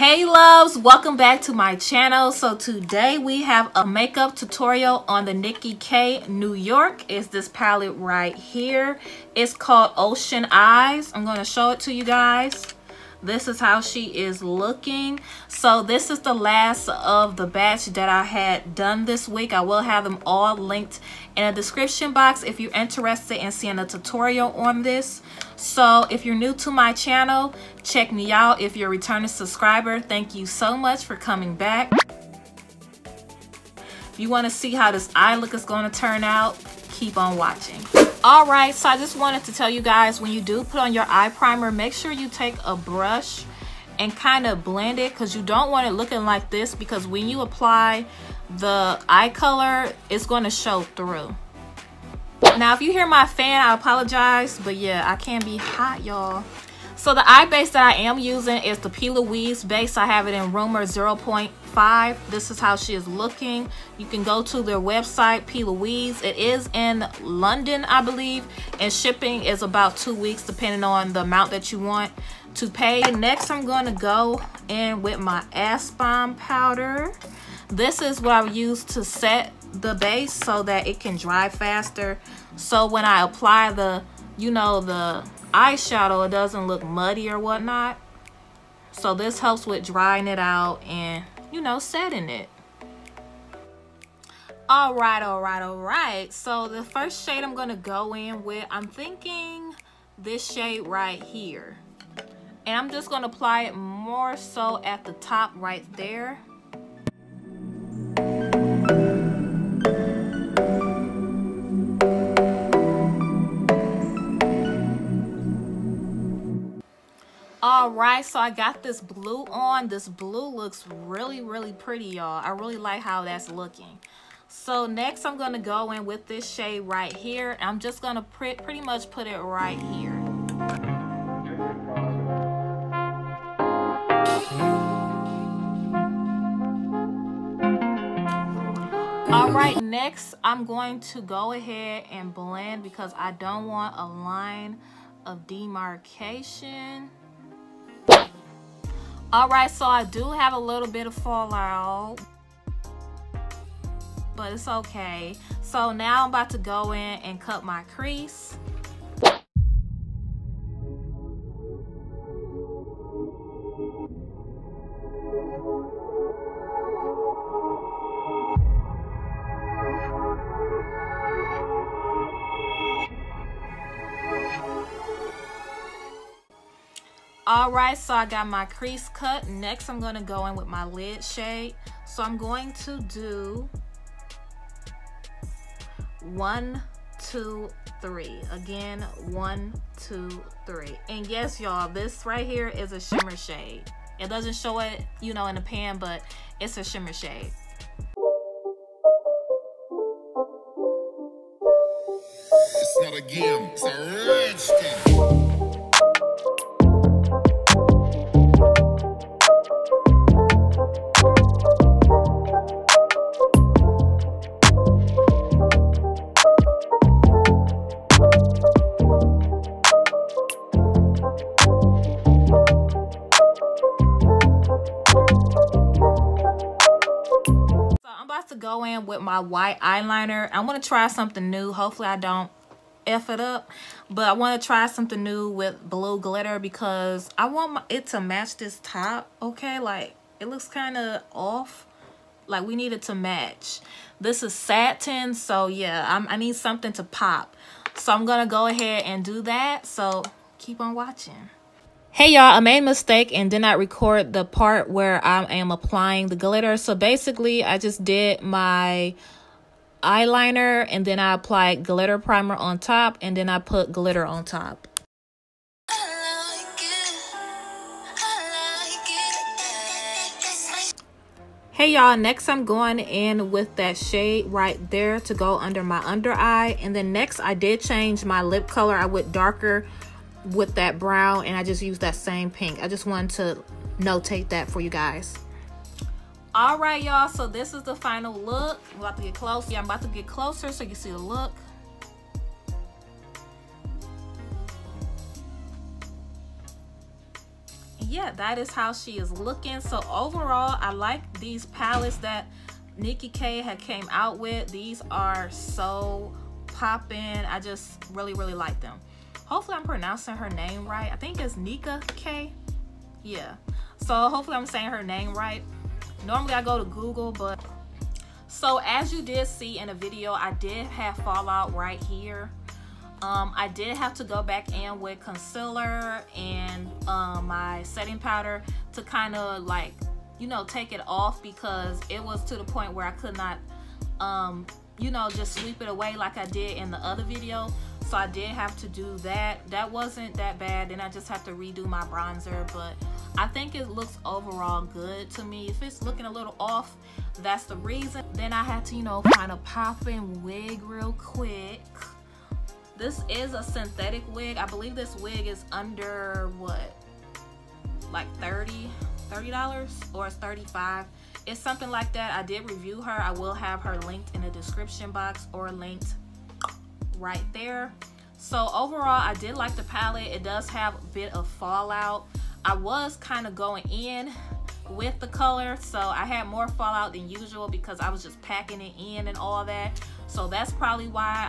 Hey loves, welcome back to my channel. So today we have a makeup tutorial on the Nicka New York. It's this palette right here. It's called Ocean Eyes. I'm going to show it to you guys. This is how she is looking. So this is the last of the batch that I had done this week. I will have them all linked in the description box if you're interested in seeing a tutorial on this. So if you're new to my channel, check me out. If you're a returning subscriber, thank you so much for coming back. If you want to see how this eye look is going to turn out, keep on watching. Alright, so I just wanted to tell you guys, when you do put on your eye primer, make sure you take a brush and kind of blend it, because you don't want it looking like this, because when you apply the eye color, it's going to show through. Now if you hear my fan, I apologize, but yeah, I can be hot, y'all. So the eye base that I am using is the P. Louise base. I have it in Rumor 0.5. This is how she is looking. You can go to their website, P. Louise. It is in London, I believe, and shipping is about 2 weeks depending on the amount that you want to pay. Next, I'm going to go in with my Aspam powder. This is what I use to set the base so that it can dry faster. So when I apply the, the eyeshadow, it doesn't look muddy or whatnot. So this helps with drying it out and setting it. All right, so the first shade I'm gonna go in with, I'm thinking this shade right here, and I'm just gonna apply it more so at the top right there. Alright, so I got this blue on. This blue looks really pretty, y'all. I really like how that's looking. So next I'm going to go in with this shade right here. I'm just going to pretty much put it right here. Alright, next I'm going to go ahead and blend, because I don't want a line of demarcation. Alright, so I do have a little bit of fallout, but it's okay. So now I'm about to go in and cut my crease. Alright, so I got my crease cut. Next, I'm going to go in with my lid shade. So I'm going to do 1, 2, 3. Again, 1, 2, 3. And yes, y'all, this right here is a shimmer shade. It doesn't show it, in the pan, but it's a shimmer shade. It's not a game, it's a rich thing. To go in with my white eyeliner. I want to try something new. Hopefully I don't F it up, but I want to try something new with blue glitter, because I want it to match this top. Okay, like it looks kind of off, like we need it to match. This is satin, so yeah, I need something to pop, so I'm gonna go ahead and do that. So keep on watching. Hey y'all, I made a mistake and did not record the part where I am applying the glitter. So basically I just did my eyeliner and then I applied glitter primer on top, and then I put glitter on top. Hey y'all, next I'm going in with that shade right there to go under my under eye. And then next I did change my lip color. I went darker with that brown, and I just used that same pink. I just wanted to notate that for you guys. All right, y'all, so this is the final look. I'm about to get close. Yeah, I'm about to get closer so you see the look. yeah, that is how she is looking. So overall, I like these palettes that Nicka K had came out with. These are so poppin'. I just really like them. Hopefully I'm pronouncing her name right. I think it's Nicka K. Yeah, so hopefully I'm saying her name right. Normally I go to Google, but so as you did see in the video, I did have fallout right here. I did have to go back in with concealer and my setting powder to kind of like, you know, take it off, because it was to the point where I could not you know, just sweep it away like I did in the other video. So I did have to do that. That wasn't that bad. Then I just have to redo my bronzer, but I think it looks overall good to me. If it's looking a little off, that's the reason. Then I had to, you know, find a poppin' wig real quick. This is a synthetic wig. I believe this wig is under what, like $30 or it's $35. It's something like that. I did review her. I will have her linked in the description box or linked right there. So overall, I did like the palette. It does have a bit of fallout. I was kind of going in with the color, so I had more fallout than usual because I was just packing it in and all that. So that's probably why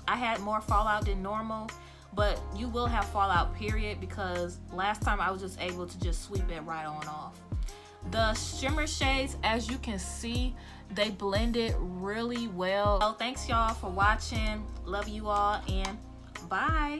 I had more fallout than normal. But you will have fallout, period, because last time I was just able to just sweep it right on off. The shimmer shades, as you can see, they blended really well. So thanks y'all for watching. Love you all, and bye.